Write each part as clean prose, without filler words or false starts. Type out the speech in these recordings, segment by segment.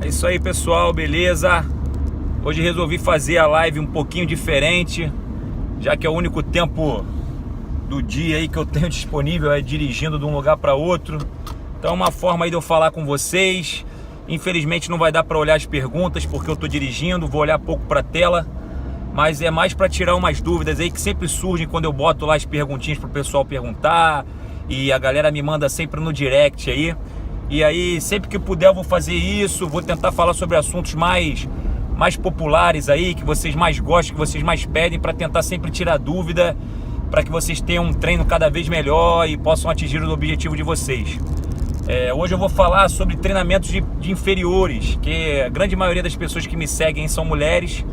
É isso aí, pessoal, beleza? Hoje resolvi fazer a live um pouquinho diferente, já que é o único tempo do dia aí que eu tenho disponível é dirigindo de um lugar para outro. Então é uma forma aí de eu falar com vocês. Infelizmente não vai dar para olhar as perguntas porque eu tô dirigindo, vou olhar pouco para a tela, mas é mais para tirar umas dúvidas aí que sempre surgem quando eu boto lá as perguntinhas pro pessoal perguntar, e a galera me manda sempre no direct aí. E aí, sempre que puder eu vou fazer isso, vou tentar falar sobre assuntos mais populares aí, que vocês mais gostam, que vocês mais pedem, para tentar sempre tirar dúvida, para que vocês tenham um treino cada vez melhor e possam atingir o objetivo de vocês. Hoje eu vou falar sobre treinamentos de inferiores, que a grande maioria das pessoas que me seguem são mulheres,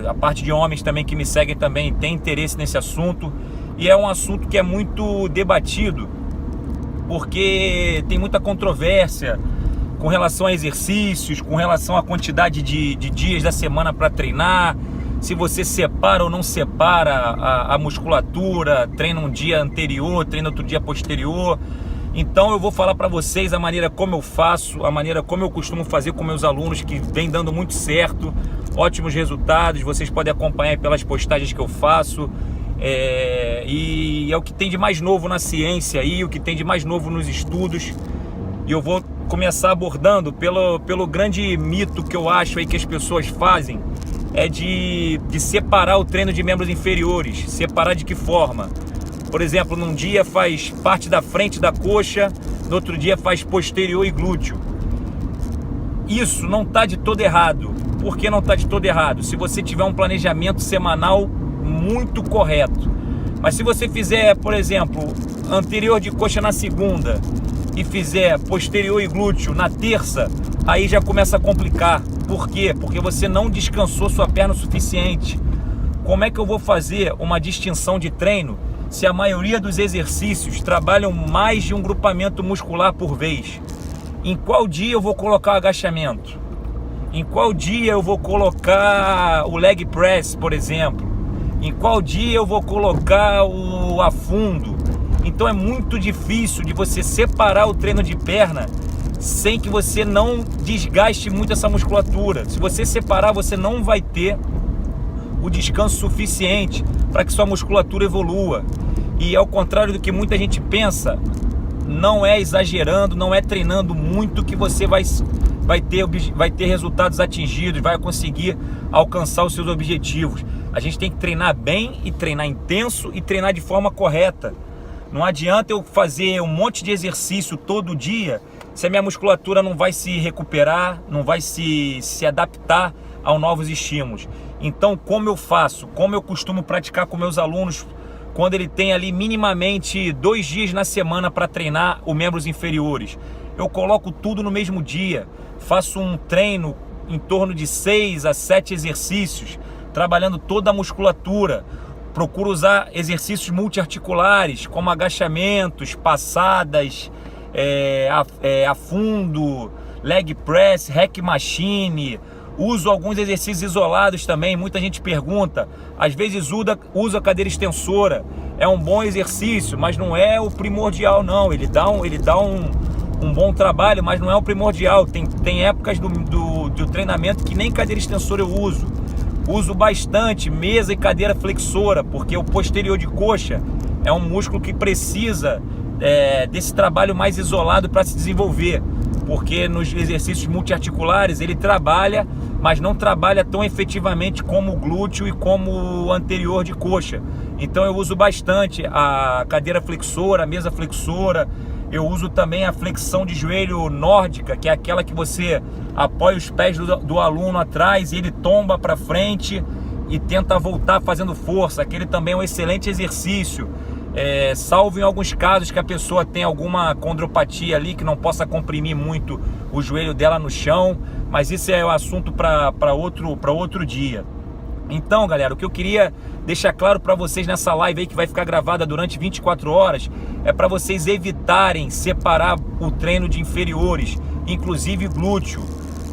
a parte de homens também que me seguem também tem interesse nesse assunto, e é um assunto que é muito debatido, porque tem muita controvérsia com relação a exercícios, com relação à quantidade de dias da semana para treinar, se você separa ou não separa a musculatura, treina um dia anterior, treina outro dia posterior. Então eu vou falar para vocês a maneira como eu faço, a maneira como eu costumo fazer com meus alunos, que vem dando muito certo, ótimos resultados, vocês podem acompanhar pelas postagens que eu faço. E é o que tem de mais novo na ciência aí, o que tem de mais novo nos estudos. E eu vou começar abordando pelo grande mito que eu acho aí que as pessoas fazem, é de separar o treino de membros inferiores. Separar de que forma? Por exemplo, num dia faz parte da frente da coxa, no outro dia faz posterior e glúteo. Isso não está de todo errado. Por que não está de todo errado? Se você tiver um planejamento semanal muito correto. Mas se você fizer, por exemplo, anterior de coxa na segunda e fizer posterior e glúteo na terça, aí já começa a complicar. Por quê? Porque você não descansou sua perna o suficiente. Como é que eu vou fazer uma distinção de treino se a maioria dos exercícios trabalham mais de um grupamento muscular por vez? Em qual dia eu vou colocar o agachamento? Em qual dia eu vou colocar o leg press, por exemplo? Em qual dia eu vou colocar o afundo? Então é muito difícil de você separar o treino de perna sem que você não desgaste muito essa musculatura. Se você separar, você não vai ter o descanso suficiente para que sua musculatura evolua. E ao contrário do que muita gente pensa, não é exagerando, não é treinando muito que você vai ter resultados atingidos, vai conseguir alcançar os seus objetivos. A gente tem que treinar bem e treinar intenso e treinar de forma correta. Não adianta eu fazer um monte de exercício todo dia se a minha musculatura não vai se recuperar, não vai se adaptar aos novos estímulos. Então, como eu faço? Como eu costumo praticar com meus alunos quando ele tem ali minimamente 2 dias na semana para treinar os membros inferiores? Eu coloco tudo no mesmo dia, faço um treino em torno de 6 a 7 exercícios, trabalhando toda a musculatura. Procuro usar exercícios multiarticulares, como agachamentos, passadas, afundo, leg press, hack machine. Uso alguns exercícios isolados também. Muita gente pergunta, às vezes usa a cadeira extensora. É um bom exercício, mas não é o primordial não. Ele dá um bom trabalho, mas não é o primordial. Tem épocas do treinamento que nem cadeira extensora eu uso. Uso bastante mesa e cadeira flexora, porque o posterior de coxa é um músculo que precisa desse trabalho mais isolado para se desenvolver, porque nos exercícios multiarticulares ele trabalha, mas não trabalha tão efetivamente como o glúteo e como o anterior de coxa. Então eu uso bastante a cadeira flexora, a mesa flexora. Eu uso também a flexão de joelho nórdica, que é aquela que você apoia os pés do aluno atrás e ele tomba para frente e tenta voltar fazendo força. Aquele também é um excelente exercício, salvo em alguns casos que a pessoa tem alguma condropatia ali, que não possa comprimir muito o joelho dela no chão, mas isso é um assunto para outro dia. Então, galera, o que eu queria deixar claro para vocês nessa live aí, que vai ficar gravada durante 24 horas, é para vocês evitarem separar o treino de inferiores, inclusive glúteo.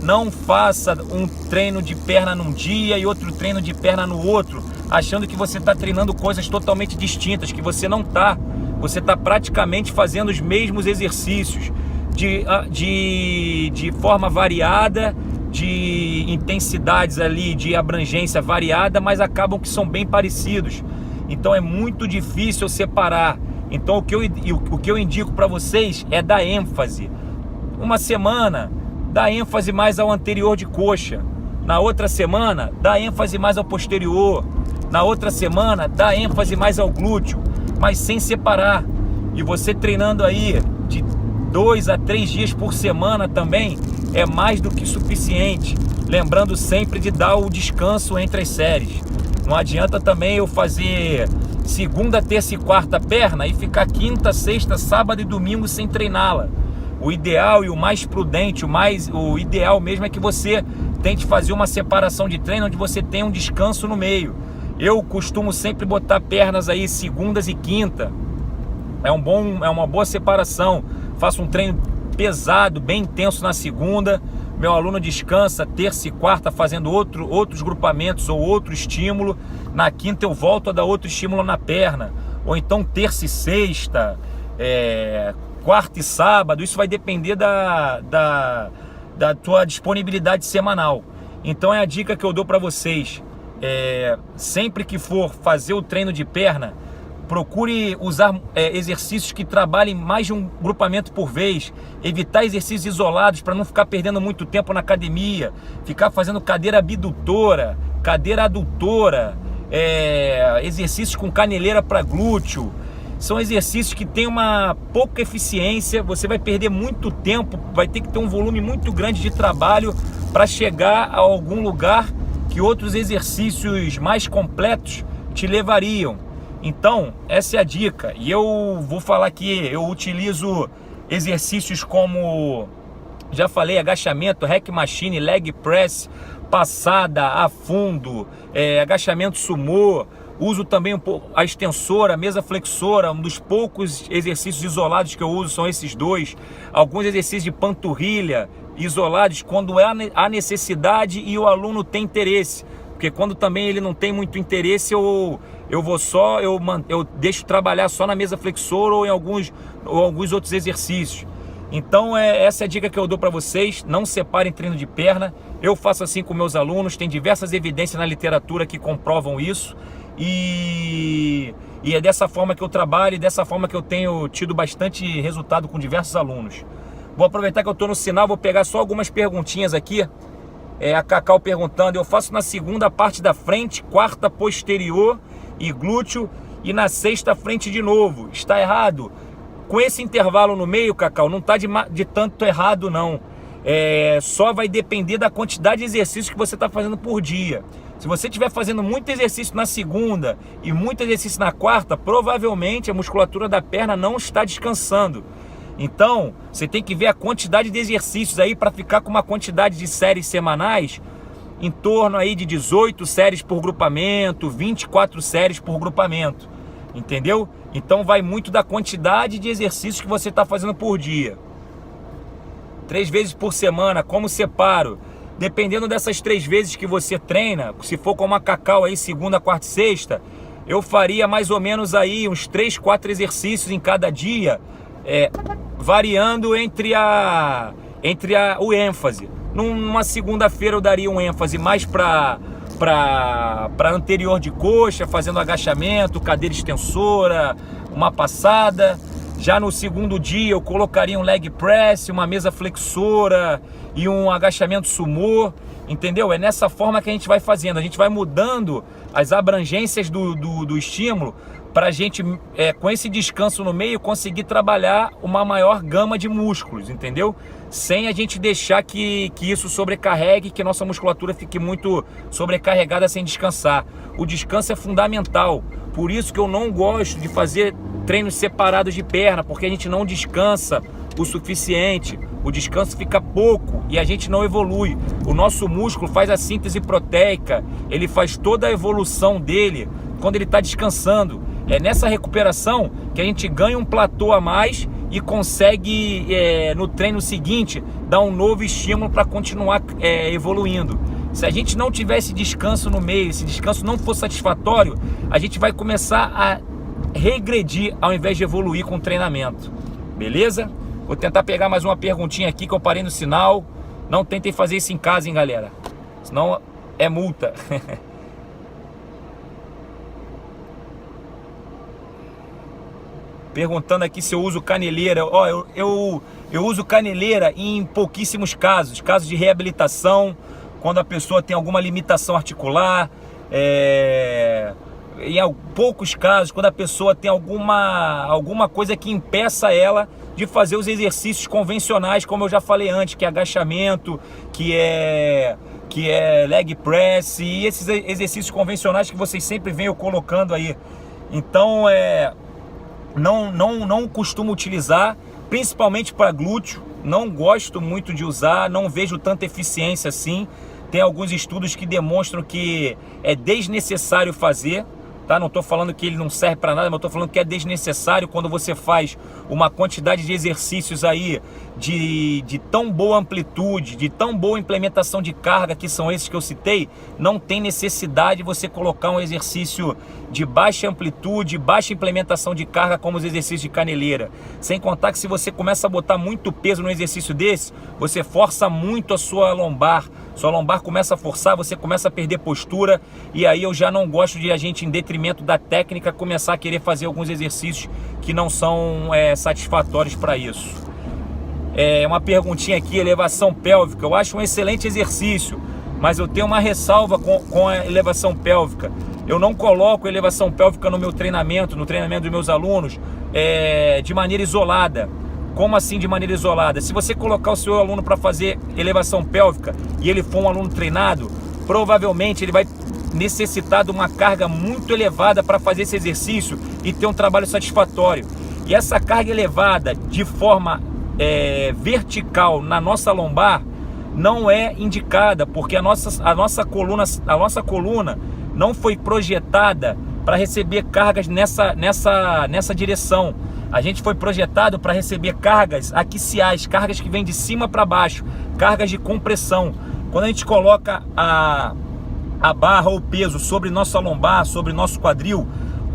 Não faça um treino de perna num dia e outro treino de perna no outro, achando que você está treinando coisas totalmente distintas, que você não está. Você está praticamente fazendo os mesmos exercícios. de forma variada, de intensidades ali, de abrangência variada, mas acabam que são bem parecidos. Então é muito difícil separar. Então o que eu indico para vocês é dar ênfase. Uma semana, dá ênfase mais ao anterior de coxa. Na outra semana, dá ênfase mais ao posterior. Na outra semana, dá ênfase mais ao glúteo, mas sem separar. E você treinando aí de 2 a 3 dias por semana também é mais do que suficiente. Lembrando sempre de dar o descanso entre as séries. Não adianta também eu fazer segunda, terça e quarta perna e ficar quinta, sexta, sábado e domingo sem treiná-la. O ideal e o mais prudente, o ideal mesmo é que você tente fazer uma separação de treino onde você tenha um descanso no meio. Eu costumo sempre botar pernas aí segundas e quinta. É uma boa separação. Faço um treino pesado, bem intenso na segunda. Meu aluno descansa terça e quarta fazendo outros grupamentos ou outro estímulo. Na quinta eu volto a dar outro estímulo na perna. Ou então terça e sexta, quarta e sábado. Isso vai depender da tua disponibilidade semanal. Então é a dica que eu dou para vocês. Sempre que for fazer o treino de perna, procure usar exercícios que trabalhem mais de um grupamento por vez. Evitar exercícios isolados para não ficar perdendo muito tempo na academia. Ficar fazendo cadeira abdutora, cadeira adutora, exercícios com caneleira para glúteo. São exercícios que têm uma pouca eficiência. Você vai perder muito tempo, vai ter que ter um volume muito grande de trabalho para chegar a algum lugar que outros exercícios mais completos te levariam. Então, essa é a dica. E eu vou falar que eu utilizo exercícios como, já falei, agachamento, rack machine, leg press, passada a fundo, agachamento sumô. Uso também um pouco a extensora, a mesa flexora. Um dos poucos exercícios isolados que eu uso são esses dois. Alguns exercícios de panturrilha isolados quando há necessidade e o aluno tem interesse. Porque quando também ele não tem muito interesse, eu deixo trabalhar só na mesa flexora ou em alguns outros exercícios. Então essa é a dica que eu dou para vocês. Não separem treino de perna. Eu faço assim com meus alunos. Tem diversas evidências na literatura que comprovam isso. E é dessa forma que eu trabalho e dessa forma que eu tenho tido bastante resultado com diversos alunos. Vou aproveitar que eu estou no sinal, vou pegar só algumas perguntinhas aqui. A Cacau perguntando: eu faço na segunda parte da frente, quarta posterior e glúteo, e na sexta frente de novo. Está errado? Com esse intervalo no meio, Cacau, não está de tanto errado não. Só vai depender da quantidade de exercícios que você está fazendo por dia. Se você estiver fazendo muito exercício na segunda e muito exercício na quarta, provavelmente a musculatura da perna não está descansando. Então, você tem que ver a quantidade de exercícios aí para ficar com uma quantidade de séries semanais em torno aí de 18 séries por grupamento, 24 séries por grupamento, entendeu? Então vai muito da quantidade de exercícios que você está fazendo por dia. 3 vezes por semana, como separo? Dependendo dessas 3 vezes que você treina, se for como a Cacau aí, segunda, quarta e sexta, eu faria mais ou menos aí uns 3, 4 exercícios em cada dia, variando entre o ênfase. Numa segunda-feira eu daria um ênfase mais para anterior de coxa, fazendo agachamento, cadeira extensora, uma passada. Já no segundo dia eu colocaria um leg press, uma mesa flexora e um agachamento sumô, entendeu? É nessa forma que a gente vai fazendo, a gente vai mudando as abrangências do estímulo para a gente, com esse descanso no meio, conseguir trabalhar uma maior gama de músculos, entendeu? Sem a gente deixar que isso sobrecarregue, que nossa musculatura fique muito sobrecarregada sem descansar. O descanso é fundamental, por isso que eu não gosto de fazer treinos separados de perna, porque a gente não descansa o suficiente, o descanso fica pouco e a gente não evolui. O nosso músculo faz a síntese proteica, ele faz toda a evolução dele quando ele está descansando. É nessa recuperação que a gente ganha um platô a mais e consegue, no treino seguinte, dar um novo estímulo para continuar evoluindo. Se a gente não tiver esse descanso no meio, se descanso não for satisfatório, a gente vai começar a regredir ao invés de evoluir com o treinamento. Beleza? Vou tentar pegar mais uma perguntinha aqui que eu parei no sinal. Não tentem fazer isso em casa, hein, galera. Senão é multa. Perguntando aqui se eu uso caneleira. Ó, eu uso caneleira em pouquíssimos casos. Casos de reabilitação, quando a pessoa tem alguma limitação articular. Em poucos casos, quando a pessoa tem alguma coisa que impeça ela de fazer os exercícios convencionais, como eu já falei antes, que é agachamento, que é leg press e esses exercícios convencionais que vocês sempre vêm eu colocando aí. Então, não costumo utilizar, principalmente para glúteo. Não gosto muito de usar, não vejo tanta eficiência assim. Tem alguns estudos que demonstram que é desnecessário fazer, tá? Não estou falando que ele não serve para nada, mas estou falando que é desnecessário quando você faz uma quantidade de exercícios aí de tão boa amplitude, de tão boa implementação de carga, que são esses que eu citei. Não tem necessidade de você colocar um exercício de baixa amplitude, baixa implementação de carga, como os exercícios de caneleira. Sem contar que se você começa a botar muito peso no exercício desse, você força muito a sua lombar começa a forçar, você começa a perder postura, e aí eu já não gosto de a gente, em detrimento da técnica, começar a querer fazer alguns exercícios que não são satisfatórios para isso. Uma perguntinha aqui, elevação pélvica. Eu acho um excelente exercício, mas eu tenho uma ressalva com a elevação pélvica. Eu não coloco elevação pélvica no meu treinamento, no treinamento dos meus alunos, de maneira isolada. Como assim de maneira isolada? Se você colocar o seu aluno para fazer elevação pélvica e ele for um aluno treinado, provavelmente ele vai necessitar de uma carga muito elevada para fazer esse exercício e ter um trabalho satisfatório. E essa carga elevada de forma vertical na nossa lombar não é indicada, porque a nossa coluna não foi projetada para receber cargas nessa direção. A gente foi projetado para receber cargas axiais, cargas que vêm de cima para baixo, cargas de compressão. Quando a gente coloca a barra ou o peso sobre nossa lombar, sobre nosso quadril,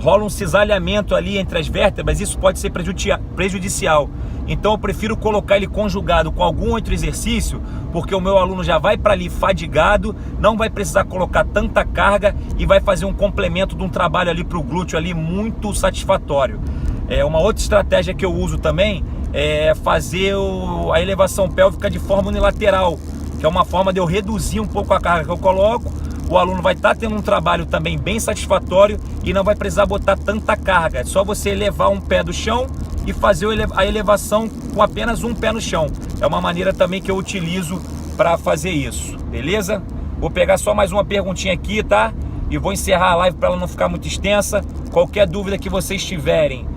rola um cisalhamento ali entre as vértebras, isso pode ser prejudicial. Então eu prefiro colocar ele conjugado com algum outro exercício, porque o meu aluno já vai para ali fadigado, não vai precisar colocar tanta carga e vai fazer um complemento de um trabalho ali para o glúteo ali muito satisfatório. Uma outra estratégia que eu uso também é fazer a elevação pélvica de forma unilateral, que é uma forma de eu reduzir um pouco a carga que eu coloco. O aluno vai estar tendo um trabalho também bem satisfatório e não vai precisar botar tanta carga. É só você elevar um pé do chão e fazer a elevação com apenas um pé no chão. É uma maneira também que eu utilizo para fazer isso, beleza? Vou pegar só mais uma perguntinha aqui, tá? E vou encerrar a live para ela não ficar muito extensa. Qualquer dúvida que vocês tiverem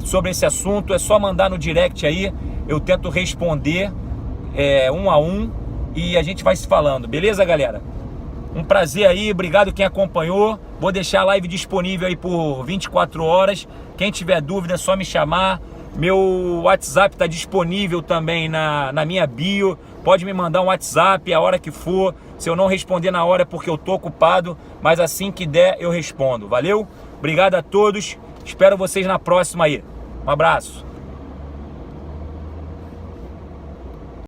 sobre esse assunto, é só mandar no direct aí. Eu tento responder um a um e a gente vai se falando, beleza, galera? Um prazer aí, obrigado quem acompanhou. Vou deixar a live disponível aí por 24 horas. Quem tiver dúvida é só me chamar. Meu WhatsApp está disponível também na minha bio. Pode me mandar um WhatsApp a hora que for. Se eu não responder na hora é porque eu tô ocupado, mas assim que der eu respondo. Valeu? Obrigado a todos. Espero vocês na próxima aí. Um abraço.